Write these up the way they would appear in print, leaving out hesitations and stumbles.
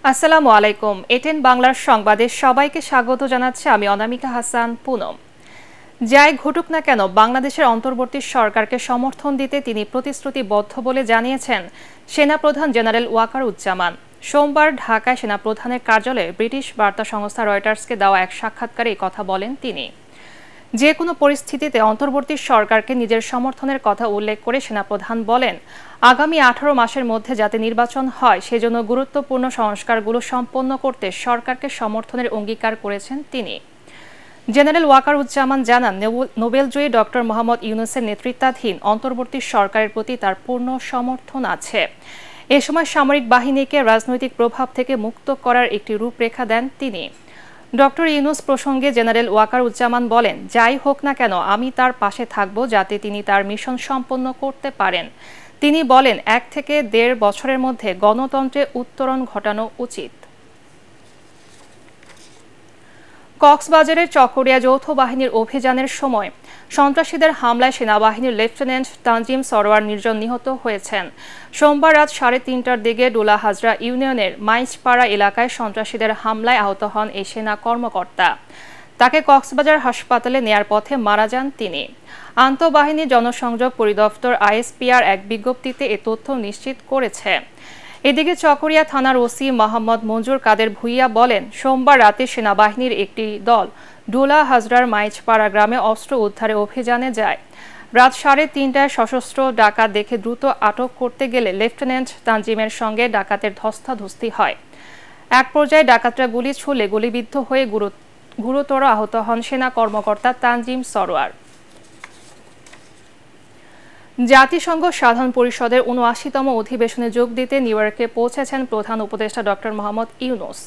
আসসালামু আলাইকুম। এটেন বাংলার সংবাদে সবাইকে স্বাগত জানাচ্ছি আমি অনামিকা হাসান পুনম। যাই ঘটুক না কেন বাংলাদেশের অন্তর্বর্তী সরকারকে সমর্থন দিতে তিনি প্রতিশ্রুতিবদ্ধ বলে জানিয়েছেন সেনাপ্রধান জেনারেল ওয়াকারুজ্জামান। সোমবার ঢাকায় সেনাপ্রধানের কার্যালয়ে ব্রিটিশ বার্তা সংস্থা রয়টার্সকে দেওয়া এক সাক্ষাৎকারে এই কথা বলেন তিনি। যে কোনো পরিস্থিতিতে অন্তর্বর্তী সরকারকে নিজের সমর্থনের কথা উল্লেখ করে সেনাপ্রধান বলেন, আগামী 18 মাসের মধ্যে যাতে নির্বাচন হয় সেজন্য গুরুত্বপূর্ণ সংস্কারগুলো সম্পন্ন করতে সরকারকে সমর্থনের অঙ্গীকার করেছেন তিনি। জেনারেল ওয়াকারুজ্জামান জানান, নোবেলজয়ী ডক্টর মোহাম্মদ ইউনূসের নেতৃত্বাধীন অন্তর্বর্তী সরকারের প্রতি তার পূর্ণ সমর্থন আছে। এ সময় সামরিক বাহিনীকে রাজনৈতিক প্রভাব থেকে মুক্ত করার একটি রূপরেখা দেন তিনি। ডক্টর ইউনূস প্রসঙ্গে জেনারেল ওয়াকারুজ্জামান বলেন, যাই হোক না কেন আমি তার পাশে থাকব যাতে তিনি তার মিশন সম্পন্ন করতে পারেন। তিনি বলেন, 1 থেকে 1.5 বছরের মধ্যে গণতন্ত্রে উত্তরণ ঘটানো উচিত। কক্সবাজারের চকরিয়া যৌথ বাহিনীর অভিযানের সময় সন্ত্রাসীদের হামলায় সেনাবাহিনীর লেফটেন্যান্ট তানজিম সরোয়ার নির্জন নিহত হয়েছেন। সোমবার রাত 3:30টার দিকে ডোলা হাজরা ইউনিয়নের মাইজপাড়া এলাকায় সন্ত্রাসীদের হামলায় আহত হন এই সেনা কর্মকর্তা। তাকে কক্সবাজার হাসপাতালে নেয়ার পথে মারা যান তিনি। আন্তঃবাহিনী জনসংযোগ পরিদপ্তর আইএসপিআর এক বিজ্ঞপ্তিতে এ তথ্য নিশ্চিত করেছে। এদিকে চকরিয়া থানার ওসি মোহাম্মদ মঞ্জুর কাদের ভুইয়া বলেন, সোমবার রাতে সেনাবাহিনীর একটি দল ডোলা হাজরার মাইজপাড়া গ্রামে অস্ত্র উদ্ধারে অভিযানে যায়। রাত 3:30টায় সশস্ত্র ডাকাত দেখে দ্রুত আটক করতে গেলে লেফটেন্যান্ট তানজিমের সঙ্গে ডাকাতের ধস্তাধস্তি হয়। এক পর্যায়ে ডাকাতরা গুলি ছুড়লে গুলিবিদ্ধ হয়ে গুরুতর আহত হন সেনা কর্মকর্তা তানজিম সরোয়ার। জাতিসংঘ সাধারণ পরিষদের ৭৯তম অধিবেশনে যোগ দিতে নিউ ইয়র্কে পৌঁছেছেন প্রধান উপদেষ্টা ডক্টর মোহাম্মদ ইউনূস।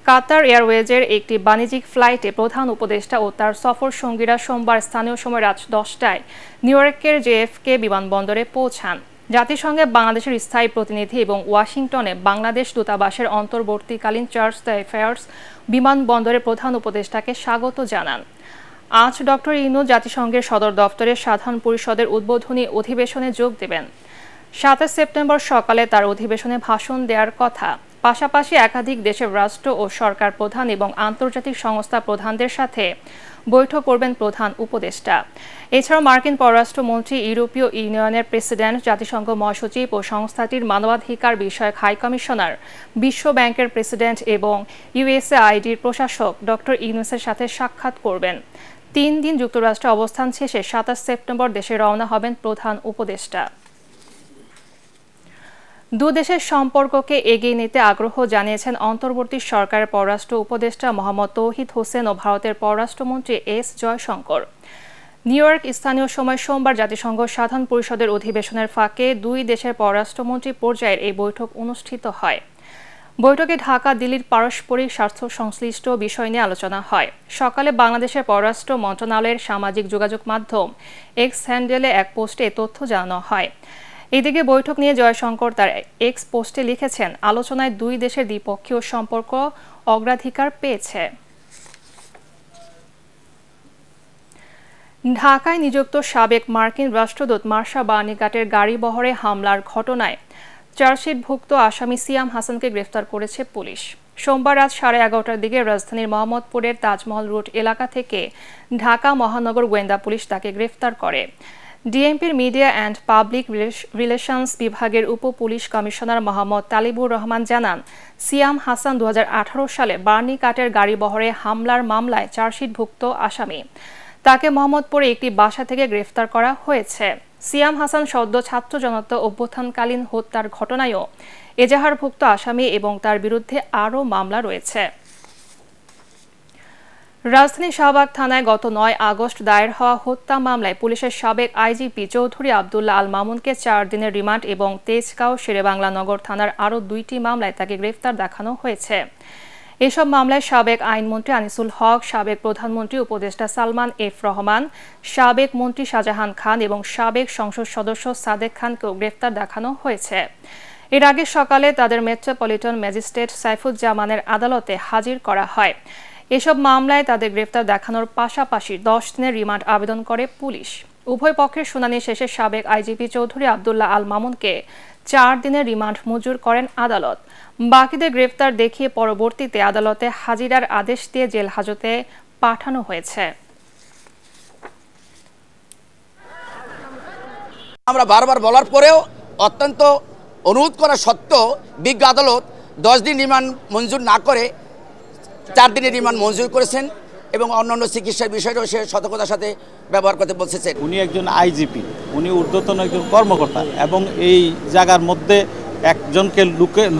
কাতার এয়ারওয়েজের একটি বাণিজ্যিক ফ্লাইটে প্রধান উপদেষ্টা ও তার সফর সঙ্গীরা সোমবার স্থানীয় সময় রাত 10টায় নিউ ইয়র্কের জেএফকে বিমানবন্দরে পৌঁছান। জাতিসংঘে বাংলাদেশের স্থায়ী প্রতিনিধি এবং ওয়াশিংটনে বাংলাদেশ দূতাবাসের অন্তর্বর্তীকালীন চার্জ দ্য অ্যাফেয়ার্স বিমানবন্দরে প্রধান উপদেষ্টাকে স্বাগত জানান। আজ ডক্টর ইউনূস জাতিসংঘের সদর দফতরে সাধারণ পরিষদের উদ্বোধনী অধিবেশনে যোগ দেবেন। 27 সেপ্টেম্বর সকালে তার অধিবেশনে ভাষণ দেওয়ার কথা। পাশাপাশি একাধিক দেশের রাষ্ট্র ও সরকার প্রধান এবং আন্তর্জাতিক সংস্থা প্রধানদের সাথে বৈঠক করবেন প্রধান উপদেষ্টা। এছাড়াও মার্কিন পররাষ্ট্রমন্ত্রী, ইউরোপীয় ইউনিয়নের প্রেসিডেন্ট, জাতিসংঘ মহাসচিব ও সংস্থাটির মানবাধিকার বিষয়ক হাই কমিশনার, বিশ্ব ব্যাংকের প্রেসিডেন্ট এবং ইউএসএআইডির প্রশাসক ডক্টর ইউনূসের সাথে সাক্ষাৎ করবেন। 3 দিন যুক্তরাষ্ট্রে অবস্থান শেষে 27 সেপ্টেম্বর দেশে রওনা হবেন প্রধান উপদেষ্টা। দুদেশের সম্পর্ককে এগিয়ে নিতে আগ্রহ জানিয়েছেন অন্তর্বর্তী সরকারের পররাষ্ট্র উপদেষ্টা মোহাম্মদ তৌহিদ হোসেন ও ভারতের পররাষ্ট্রমন্ত্রী এস জয়শঙ্কর। নিউ ইয়র্ক স্থানীয় সময় সোমবার জাতিসংঘ সাধারণ পরিষদের অধিবেশনের ফাঁকে 2 দেশের পররাষ্ট্রমন্ত্রী পর্যায়ের এই বৈঠক অনুষ্ঠিত হয়। বৈঠকে ঢাকা দিল্লির পারস্পরিক স্বার্থ সংশ্লিষ্ট বিষয় নিয়ে আলোচনা হয়। সকালে বাংলাদেশের পররাষ্ট্র মন্ত্রণালয়ের সামাজিক যোগাযোগ মাধ্যম এক্স হ্যান্ডেলে এক পোস্টে এ তথ্য জানানো হয়। এদিকে বৈঠক নিয়ে জয়শঙ্কর তার এক্স পোস্টে লিখেছেন, আলোচনায় 2 দেশের দ্বিপক্ষীয় সম্পর্ক অগ্রাধিকার পেয়েছে। ঢাকায় নিযুক্ত সাবেক মার্কিন রাষ্ট্রদূত মার্শা বার্নিকাটের গাড়িবহরে হামলার ঘটনায় চার্জশিটভুক্ত আসামি সিয়াম হাসানকে গ্রেফতার করেছে পুলিশ। সোমবার রাত 11:30টার দিকে রাজধানীর মোহাম্মদপুরের তাজমহল রোড এলাকা থেকে ঢাকা মহানগর গোয়েন্দা পুলিশ তাকে গ্রেফতার করে। ডিএমপির মিডিয়া অ্যান্ড পাবলিক রিলেশনস বিভাগের উপ পুলিশ কমিশনার মোহাম্মদ তালিবুর রহমান জানান, সিয়াম হাসান 2018 সালে বার্নিকাটের গাড়িবহরে হামলার মামলায় চার্জশিটভুক্ত আসামি। তাকে মোহাম্মদপুরে একটি বাসা থেকে গ্রেফতার করা হয়েছে। সিয়াম হাসান সদ্য ছাত্র জনতা অভ্যুত্থানকালীন হত্যার ঘটনায়ও এজাহারভুক্ত আসামি এবং তার বিরুদ্ধে আরও মামলা রয়েছে। রাজধানী শাহবাগ থানায় গত 9 আগস্ট দায়ের হওয়া হত্যা মামলায় পুলিশের সাবেক আইজিপি চৌধুরী আবদুল্লাহ আল মামুনকে 4 দিনের রিমান্ড এবং তেজগাঁও শেরেবাংলা নগর থানার আরও 2টি মামলায় তাকে গ্রেফতার দেখানো হয়েছে। এসব মামলায় সাবেক আইনমন্ত্রী আনিসুল হক, সাবেক প্রধানমন্ত্রী উপদেষ্টা সালমান এফ রহমান, সাবেক মন্ত্রী শাহজাহান খান এবং সাবেক সংসদ সদস্য সাদেক খানকেও গ্রেফতার দেখানো হয়েছে। এর আগে সকালে তাদের মেট্রোপলিটন ম্যাজিস্ট্রেট সাইফুজ্জামানের আদালতে হাজির করা হয়। এসব মামলায় তাদের গ্রেফতার দেখানোর পাশাপাশি 10 দিনের রিমান্ড আবেদন করে পুলিশ। উভয় পক্ষের শুনানি শেষে সাবেক আইজিপি চৌধুরী আব্দুল্লাহ আল মামুনকে 4 দিনের রিমান্ড মঞ্জুর করেন আদালত। বাকিদের গ্রেফতার দেখিয়ে পরবর্তীতে আদালতে হাজিরার আদেশ দিয়ে জেল হাজতে পাঠানো হয়েছে। আমরা বারবার বলার পরেও অত্যন্ত অনুরোধ করা সত্ত্বেও বিজ্ঞ আদালত 10 দিন রিমান্ড মঞ্জুর না করে 4 দিনের রিমান্ড মঞ্জুর করেছেন এবং অন্যান্য চিকিৎসার বিষয়টাও সে সতর্কতার সাথে ব্যবহার করতে বলছেন। উনি একজন আইজিপি, উনি ঊর্ধ্বতন একজন কর্মকর্তা এবং এই জায়গার মধ্যে একজনকে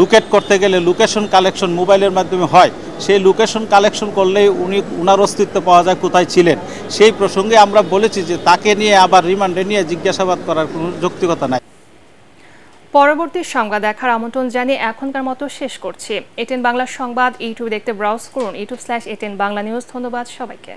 লুকেট করতে গেলে লোকেশন কালেকশন মোবাইলের মাধ্যমে হয়। সেই লোকেশন কালেকশন করলেই উনার অস্তিত্ব পাওয়া যায় কোথায় ছিলেন। সেই প্রসঙ্গে আমরা বলেছি যে তাকে নিয়ে আবার রিমান্ডে নিয়ে জিজ্ঞাসাবাদ করার কোনো যৌক্তিকতা নাই। পরবর্তী সংবাদ দেখার আমন্ত্রণ জানিয়ে এখনকার মতো শেষ করছি। এটিএন বাংলা সংবাদ ইউটিউবে দেখতে ব্রাউজ করুন youtube/ATN বাংলা নিউজ। ধন্যবাদ সবাইকে।